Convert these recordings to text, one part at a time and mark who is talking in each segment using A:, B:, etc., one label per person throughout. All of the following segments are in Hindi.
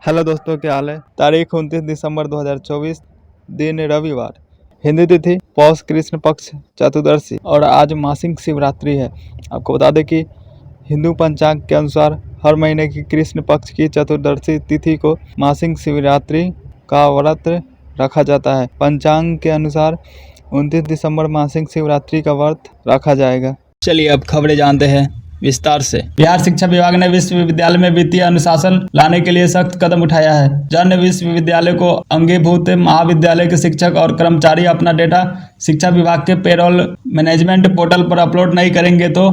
A: हेलो दोस्तों, क्या हाल है। तारीख 29 दिसंबर 2024, दिन रविवार। हिंदी तिथि पौष कृष्ण पक्ष चतुर्दशी और आज मासिक शिवरात्रि है। आपको बता दें कि हिंदू पंचांग के अनुसार हर महीने की कृष्ण पक्ष की चतुर्दशी तिथि को मासिक शिवरात्रि का व्रत रखा जाता है। पंचांग के अनुसार 29 दिसंबर मासिक शिवरात्रि का व्रत रखा जाएगा। चलिए अब खबरें जानते हैं विस्तार से। बिहार शिक्षा विभाग ने विश्वविद्यालय में वित्तीय अनुशासन लाने के लिए सख्त कदम उठाया है। जन विश्वविद्यालय को अंगीभूत महाविद्यालय के शिक्षक और कर्मचारी अपना डेटा शिक्षा विभाग के पेरोल मैनेजमेंट पोर्टल पर अपलोड नहीं करेंगे तो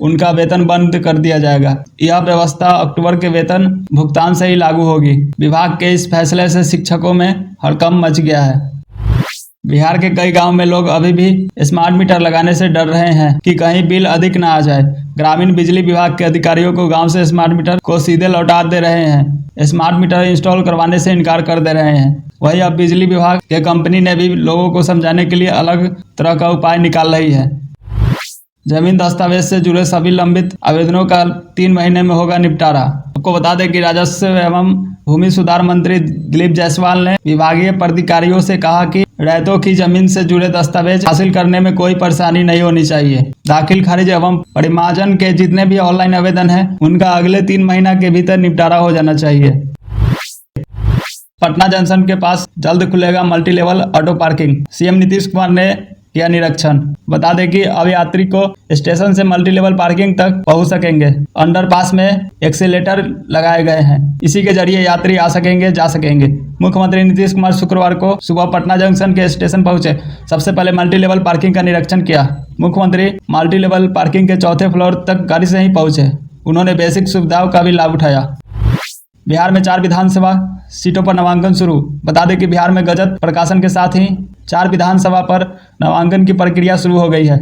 A: उनका वेतन बंद कर दिया जाएगा। यह व्यवस्था अक्टूबर के वेतन भुगतान से ही लागू होगी। विभाग के इस फैसले से शिक्षकों में हड़कंप मच गया है। बिहार के कई गांव में लोग अभी भी स्मार्ट मीटर लगाने से डर रहे हैं कि कहीं बिल अधिक न आ जाए। ग्रामीण बिजली विभाग के अधिकारियों को गांव से स्मार्ट मीटर को सीधे लौटा दे रहे हैं। स्मार्ट मीटर इंस्टॉल करवाने से इनकार कर दे रहे हैं। वहीं अब बिजली विभाग के कंपनी ने भी लोगों को समझाने के लिए अलग तरह का उपाय निकाल रही है। जमीन दस्तावेज से जुड़े सभी लंबित आवेदनों का 3 महीने में होगा निपटारा। आपको बता दें कि राजस्व एवं भूमि सुधार मंत्री दिलीप जायसवाल ने विभागीय पदाधिकारियों से कहा कि रैयतों की जमीन से जुड़े दस्तावेज हासिल करने में कोई परेशानी नहीं होनी चाहिए। दाखिल खारिज एवं परिमार्जन के जितने भी ऑनलाइन आवेदन हैं, उनका अगले 3 महीना के भीतर निपटारा हो जाना चाहिए। पटना जंक्शन के पास जल्द खुलेगा multi level auto parking. CM Nitish Kumar ने किया निरीक्षण। बता दें कि अब यात्री को स्टेशन से मल्टी लेवल पार्किंग तक पहुंच सकेंगे। अंडरपास में एक्सीलेटर लगाए गए हैं। इसी के जरिए यात्री आ सकेंगे, जा सकेंगे। मुख्यमंत्री नीतीश कुमार शुक्रवार को सुबह पटना जंक्शन के स्टेशन पहुंचे। सबसे पहले मल्टी लेवल पार्किंग का निरीक्षण किया। मुख्यमंत्री मल्टी लेवल पार्किंग के 4थे फ्लोर तक गाड़ी से ही पहुंचे। उन्होंने बेसिक सुविधाओं का भी लाभ उठाया। बिहार में 4 विधानसभा सीटों पर नामांकन शुरू। बता दें कि बिहार में गजट प्रकाशन के साथ ही 4 विधानसभा पर नामांकन की प्रक्रिया शुरू हो गई है।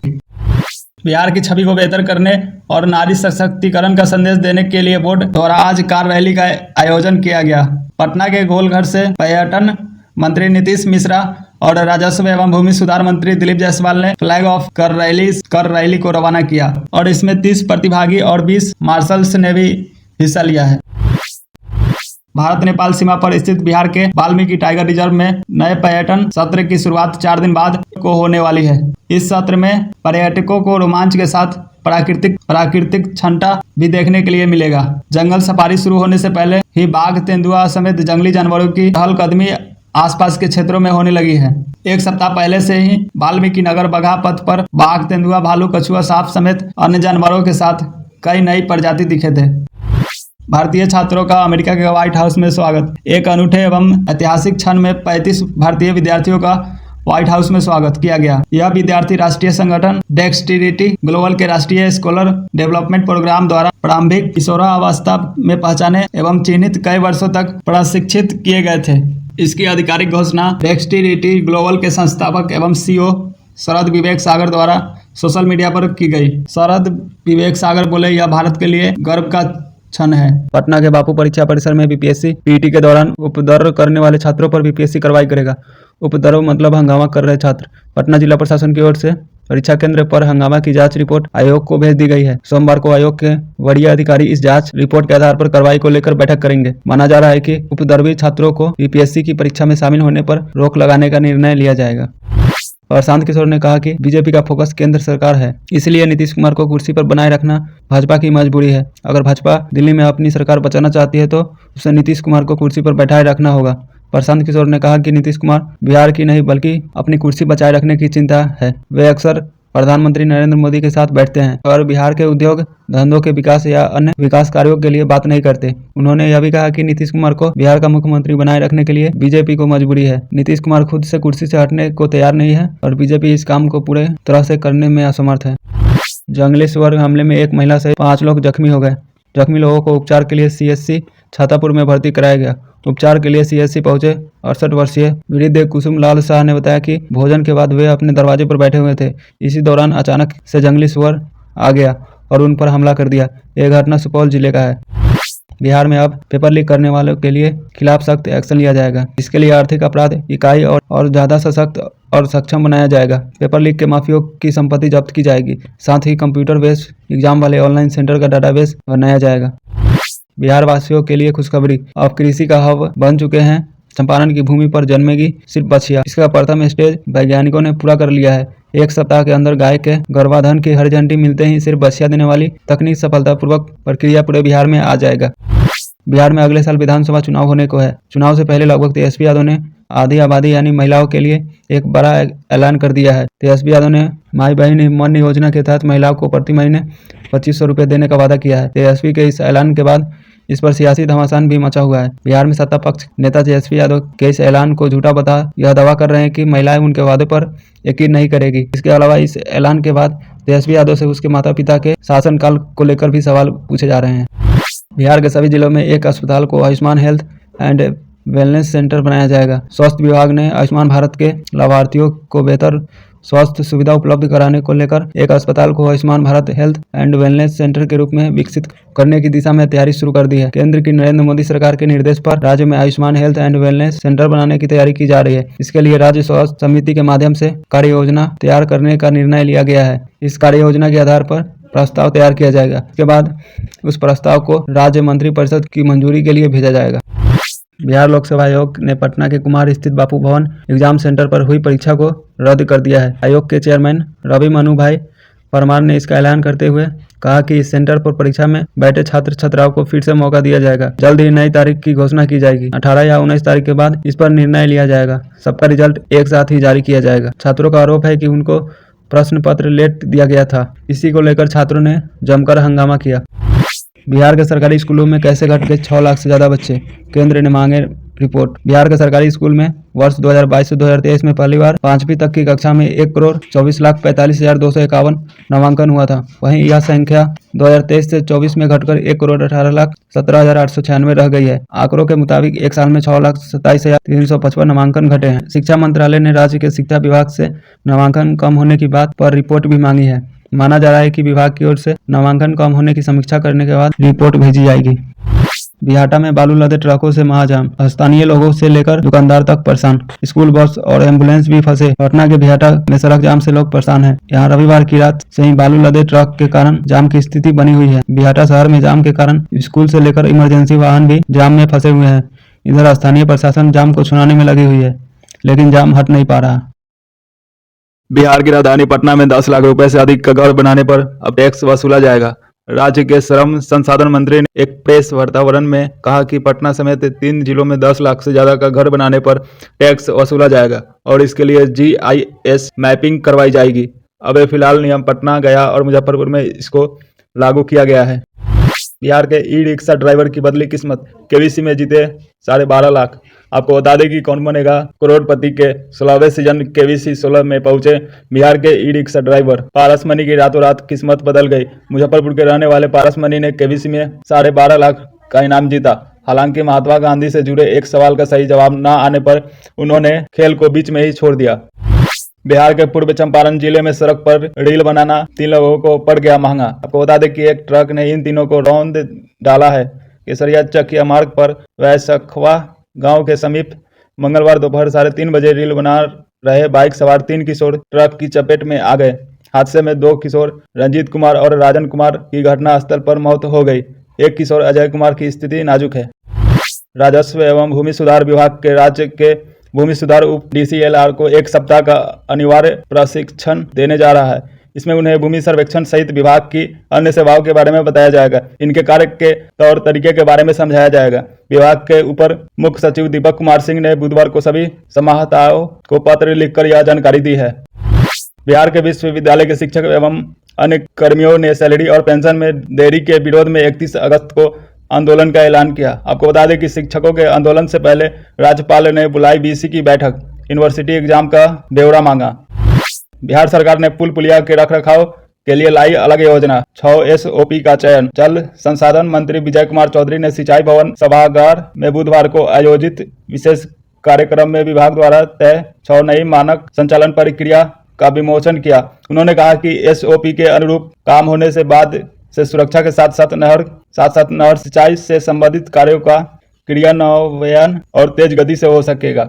A: बिहार की छवि को बेहतर करने और नारी सशक्तिकरण का संदेश देने के लिए बोर्ड द्वारा आज कार रैली का आयोजन किया गया। पटना के गोलघर से पर्यटन मंत्री नीतीश मिश्रा और राजस्व एवं भूमि सुधार मंत्री दिलीप जायसवाल ने फ्लैग ऑफ कर रैली को रवाना किया और इसमें 30 प्रतिभागी और 20 मार्शल्स ने भी हिस्सा लिया है। भारत नेपाल सीमा पर स्थित बिहार के वाल्मीकि टाइगर रिजर्व में नए पर्यटन सत्र की शुरुआत 4 दिन बाद को होने वाली है। इस सत्र में पर्यटकों को रोमांच के साथ प्राकृतिक छंटा भी देखने के लिए मिलेगा। जंगल सफारी शुरू होने से पहले ही बाघ, तेंदुआ समेत जंगली जानवरों की चहलकदमी आसपास के क्षेत्रों में होने लगी है। 1 सप्ताह पहले से ही वाल्मीकि नगर बगहा पथ पर बाघ, तेंदुआ, भालू, कछुआ, सांप समेत अन्य जानवरों के साथ कई नई प्रजाति दिखे थे। भारतीय छात्रों का अमेरिका के व्हाइट हाउस में स्वागत। एक अनूठे एवं ऐतिहासिक क्षण में 35 भारतीय विद्यार्थियों का व्हाइट हाउस में स्वागत किया गया। यह विद्यार्थी राष्ट्रीय संगठन डेक्सटिरिटी ग्लोबल के राष्ट्रीय स्कॉलर डेवलपमेंट प्रोग्राम द्वारा प्रारंभिक किशोरावस्था में पहचाने एवं चिन्हित कई वर्षों तक प्रशिक्षित किए गए थे। इसकी आधिकारिक घोषणा डेक्सटिरिटी ग्लोबल के संस्थापक एवं सीईओ शरद विवेक सागर द्वारा सोशल मीडिया पर की गई। शरद विवेक सागर बोले, यह भारत के लिए गर्व का क्षण है। पटना के बापू परीक्षा परिसर में बीपीएससी पीटी के दौरान उपद्रव करने वाले छात्रों पर बीपीएससी कार्रवाई करेगा। उपद्रव मतलब हंगामा कर रहे छात्र। पटना जिला प्रशासन की ओर से परीक्षा केंद्र पर हंगामा की जांच रिपोर्ट आयोग को भेज दी गई है। सोमवार को आयोग के वरीय अधिकारी इस जांच रिपोर्ट के आधार पर कार्रवाई को लेकर बैठक करेंगे। माना जा रहा है कि उपद्रवी छात्रों को बीपीएससी की परीक्षा में शामिल होने पर रोक लगाने का निर्णय लिया जाएगा। प्रशांत किशोर ने कहा कि बीजेपी का फोकस केंद्र सरकार है, इसलिए नीतीश कुमार को कुर्सी पर बनाए रखना भाजपा की मजबूरी है। अगर भाजपा दिल्ली में अपनी सरकार बचाना चाहती है तो उसे नीतीश कुमार को कुर्सी पर बैठाए रखना होगा। प्रशांत किशोर ने कहा कि नीतीश कुमार बिहार की नहीं बल्कि अपनी कुर्सी बचाए रखने की चिंता है। वे अक्सर प्रधानमंत्री नरेंद्र मोदी के साथ बैठते हैं और बिहार के उद्योग धंधों के विकास या अन्य विकास कार्यों के लिए बात नहीं करते। उन्होंने यह भी कहा कि नीतीश कुमार को बिहार का मुख्यमंत्री बनाए रखने के लिए बीजेपी को मजबूरी है। नीतीश कुमार खुद से कुर्सी से हटने को तैयार नहीं है और बीजेपी इस काम को पूरे तरह से करने में असमर्थ है। जंगली सुअर हमले में 1 महिला सहित 5 लोग जख्मी हो गए। जख्मी लोगों को उपचार के लिए सीएससी छातापुर में भर्ती कराया गया। उपचार के लिए सीएससी पहुंचे 68 वर्षीय वृद्ध कुसुम लाल शाह ने बताया कि भोजन के बाद वे अपने दरवाजे पर बैठे हुए थे। इसी दौरान अचानक से जंगली सुअर आ गया और उन पर हमला कर दिया। यह घटना सुपौल जिले का है। बिहार में अब पेपर लीक करने वालों के लिए खिलाफ सख्त एक्शन लिया जाएगा। इसके लिए आर्थिक अपराध इकाई और ज़्यादा सशक्त और सक्षम बनाया जाएगा। पेपर लीक के माफियों की संपत्ति जब्त की जाएगी। साथ ही कंप्यूटर बेस्ड एग्जाम वाले ऑनलाइन सेंटर का डाटाबेस बनाया जाएगा। बिहार वासियों के लिए खुशखबरी, अब कृषि का हब बन चुके हैं चंपारण की भूमि पर जन्मेगी सिर्फ बछिया। इसका प्रथम स्टेज वैज्ञानिकों ने पूरा कर लिया है। एक सप्ताह के अंदर गाय के गर्भाधान की हरी झंडी मिलते ही सिर्फ बछिया देने वाली तकनीक सफलतापूर्वक प्रक्रिया पूरे बिहार में आ जाएगा। बिहार में अगले साल विधानसभा चुनाव होने को है। चुनाव से पहले लगभग तेजस्वी यादव ने आधी आबादी यानी महिलाओं के लिए एक बड़ा ऐलान कर दिया है। तेजस्वी यादव ने माई बहन मन योजना के तहत महिलाओं को प्रति महीने 2500 रुपये देने का वादा किया है। तेजस्वी के इस ऐलान के बाद इस पर सियासी घमासान भी मचा हुआ है। बिहार में सत्ता पक्ष नेता तेजस्वी यादव के इस ऐलान को झूठा बता यह दावा कर रहे हैं कि महिलाएं उनके वादे पर यकीन नहीं करेगी। इसके अलावा इस ऐलान के बाद तेजस्वी यादव से उसके माता पिता के शासनकाल को लेकर भी सवाल पूछे जा रहे हैं। बिहार के सभी जिलों में एक अस्पताल को Ayushman health and wellness centre बनाया जाएगा। स्वास्थ्य विभाग ने आयुष्मान भारत के लाभार्थियों को बेहतर स्वास्थ्य सुविधा उपलब्ध कराने को लेकर एक अस्पताल को Ayushman Bharat health and wellness centre के रूप में विकसित करने की दिशा में तैयारी शुरू कर दी है। केंद्र की नरेंद्र मोदी सरकार के निर्देश पर राज्य में Ayushman health and wellness centre बनाने की तैयारी की जा रही है। इसके लिए राज्य स्वास्थ्य समिति के माध्यम से कार्य योजना तैयार करने का निर्णय लिया गया है। इस कार्य योजना के आधार पर प्रस्ताव तैयार किया जाएगा। इसके बाद उस प्रस्ताव को राज्य मंत्रिपरिषद की मंजूरी के लिए भेजा जाएगा। बिहार लोक सेवा आयोग ने पटना के कुमार स्थित बापू भवन एग्जाम सेंटर पर हुई परीक्षा को रद्द कर दिया है। आयोग के चेयरमैन रवि मनु भाई परमार ने इसका ऐलान करते हुए कहा कि इस सेंटर पर परीक्षा में बैठे छात्र छात्राओं को फिर से मौका दिया जाएगा। जल्द ही नई तारीख की घोषणा की जाएगी। 18 या 19 तारीख के बाद इस पर निर्णय लिया जाएगा। सबका रिजल्ट एक साथ ही जारी किया जाएगा। छात्रों का आरोप है कि उनको प्रश्न पत्र लेट दिया गया था। इसी को लेकर छात्रों ने जमकर हंगामा किया। बिहार के सरकारी स्कूलों में कैसे घट गए 6 लाख से ज्यादा बच्चे, केंद्र ने मांगे रिपोर्ट। बिहार के सरकारी स्कूल में वर्ष 2022 से 2023 में पहली बार 5वीं तक की कक्षा में 1,24,45,251 नामांकन हुआ था। वहीं यह संख्या 2023 से 24 में घटकर 1,18,17,896 रह गई है। आंकड़ों के मुताबिक एक साल में 6,27,355 नामांकन घटे हैं। शिक्षा मंत्रालय ने राज्य के शिक्षा विभाग से नामांकन कम होने की बात पर रिपोर्ट भी मांगी है। माना जा रहा है कि विभाग की ओर से नामांकन कम होने की समीक्षा करने के बाद रिपोर्ट भेजी जाएगी। बिहाटा में बालू लदे ट्रकों से महाजाम, स्थानीय लोगों से लेकर दुकानदार तक परेशान। स्कूल बस और एम्बुलेंस भी फंसे। पटना के बिहाटा में सड़क जाम से लोग परेशान हैं। यहाँ रविवार की रात से ही बालू लदे ट्रक के कारण जाम की स्थिति बनी हुई है। बिहाटा शहर में जाम के कारण स्कूल से लेकर इमरजेंसी वाहन भी जाम में फंसे हुए हैं। इधर स्थानीय प्रशासन जाम को छुड़ाने में लगी हुई है, लेकिन जाम हट नहीं पा रहा।
B: बिहार की राजधानी पटना में 10 लाख रुपए से अधिक का घर बनाने पर अब टैक्स वसूला जाएगा। राज्य के श्रम संसाधन मंत्री ने एक प्रेस वार्तावरण में कहा कि पटना समेत 3 जिलों में 10 लाख से ज्यादा का घर बनाने पर टैक्स वसूला जाएगा और इसके लिए GIS मैपिंग करवाई जाएगी। अब फिलहाल नियम पटना, गया और मुजफ्फरपुर में इसको लागू किया गया है। बिहार के ई-रिक्शा ड्राइवर की बदली किस्मत, केवीसी में जीते 12.5 लाख। आपको बता दें कि कौन बनेगा करोड़पति के 16वें सीजन केवीसी 16 में पहुंचे बिहार के ई-रिक्शा ड्राइवर पारस मनी की रातों रात किस्मत बदल गई। मुजफ्फरपुर के रहने वाले पारस मनी ने केवीसी में 12.5 लाख का इनाम जीता। हालांकि महात्मा गांधी से जुड़े एक सवाल का सही जवाब न आने पर उन्होंने खेल को बीच में ही छोड़ दिया। बिहार के पूर्व चंपारण जिले में सड़क पर रील बनाना 3 लोगों को पड़ गया महंगा। आपको बता दें कि एक ट्रक ने इन तीनों को रौंद डाला है। केसरिया चकिया मार्ग पर वैसखवा गांव के समीप मंगलवार दोपहर 3:30 बजे रील बना रहे बाइक सवार 3 किशोर ट्रक की चपेट में आ गए। हादसे में 2 किशोर रंजीत कुमार और राजन कुमार की घटनास्थल पर मौत हो गई। एक किशोर अजय कुमार की स्थिति नाजुक है। राजस्व एवं भूमि सुधार विभाग के राज्य के भूमि सुधार उप DCLR को 1 सप्ताह का अनिवार्य प्रशिक्षण देने जा रहा है। इसमें उन्हें भूमि सर्वेक्षण सहित विभाग की अन्य सेवाओं के बारे में बताया जाएगा। इनके कार्य के तौर तरीके के बारे में समझाया जाएगा। विभाग के ऊपर मुख्य सचिव दीपक कुमार सिंह ने बुधवार को सभी समाहर्ताओं को पत्र लिखकर यह जानकारी दी है। बिहार के विश्वविद्यालय के शिक्षक एवं अन्य कर्मियों ने सैलरी और पेंशन में देरी के विरोध में 31 अगस्त को आंदोलन का ऐलान किया। आपको बता दें कि शिक्षकों के आंदोलन से पहले राज्यपाल ने बुलाई BC की बैठक, यूनिवर्सिटी एग्जाम का ब्यौरा मांगा। बिहार सरकार ने पुल पुलिया के रखरखाव के लिए लाई अलग योजना, 6 SOP का चयन। जल संसाधन मंत्री विजय कुमार चौधरी ने सिंचाई भवन सभागार में बुधवार को आयोजित विशेष कार्यक्रम में विभाग द्वारा तय 6 नई मानक संचालन प्रक्रिया का विमोचन किया। उन्होंने कहा कि SOP के अनुरूप काम होने से बाद से सुरक्षा के साथ साथ नहर सिंचाई से संबंधित कार्यों का क्रियान्वयन और तेज गति से हो सकेगा।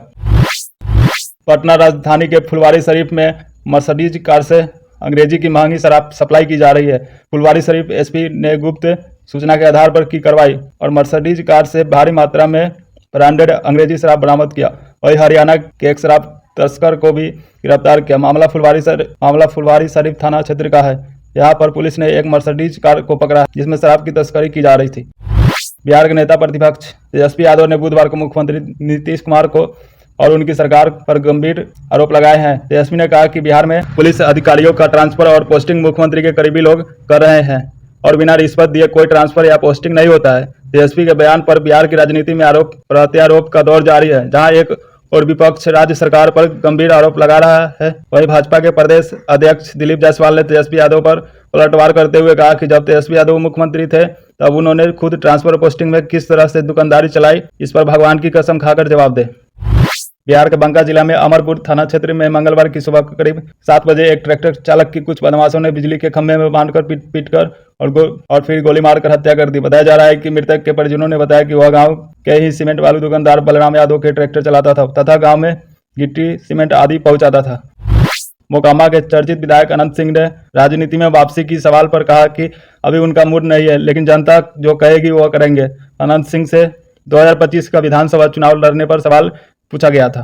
B: पटना राजधानी के फुलवारी शरीफ में मर्सिडीज कार से अंग्रेजी की महंगी शराब सप्लाई की जा रही है। फुलवारी शरीफ एसपी ने गुप्त सूचना के आधार पर की कार्रवाई और मर्सिडीज कार से भारी मात्रा में ब्रांडेड अंग्रेजी शराब बरामद किया। वहीं हरियाणा के एक शराब तस्कर को भी गिरफ्तार किया। मामला फुलवारी शरीफ थाना क्षेत्र का है। यहाँ पर पुलिस ने एक मर्सिडीज कार को पकड़ा जिसमें शराब की तस्करी की जा रही थी। बिहार के नेता प्रतिपक्ष तेजस्वी यादव ने बुधवार को मुख्यमंत्री नीतीश कुमार को और उनकी सरकार पर गंभीर आरोप लगाए हैं। तेजस्वी ने कहा कि बिहार में पुलिस अधिकारियों का ट्रांसफर और पोस्टिंग मुख्यमंत्री के करीबी लोग कर रहे हैं और बिना रिश्वत दिए कोई ट्रांसफर या पोस्टिंग नहीं होता है। तेजस्वी के बयान पर बिहार की राजनीति में आरोप प्रत्यारोप का दौर जारी है, जहां एक और विपक्ष राज्य सरकार पर गंभीर आरोप लगा रहा है। वहीं भाजपा के प्रदेश अध्यक्ष दिलीप जायसवाल ने तेजस्वी यादव पर पलटवार करते हुए कहा कि जब तेजस्वी यादव मुख्यमंत्री थे तब उन्होंने खुद ट्रांसफर पोस्टिंग में किस तरह से दुकानदारी चलाई, इस पर भगवान की कसम खाकर जवाब दे। बिहार के बांका जिला में अमरपुर थाना क्षेत्र में मंगलवार की सुबह करीब 7 बजे एक ट्रैक्टर चालक की कुछ बदमाशों ने बिजली के खंभे में बांधकर पीटकर और फिर गोली मारकर हत्या कर दी। बताया जा रहा है कि मृतक के परिजनों ने बताया कि वह गांव के ही सीमेंट बालू दुकानदार बलराम यादव के ट्रैक्टर चलाता था तथा गांव में गिट्टी सीमेंट आदि पहुंचाता था। मोकामा के चर्चित विधायक अनंत सिंह ने राजनीति में वापसी की सवाल पर कहा कि अभी उनका मूड नहीं है, लेकिन जनता जो कहेगी वो करेंगे। अनंत सिंह से 2025 का विधानसभा चुनाव लड़ने पर सवाल पूछा गया था।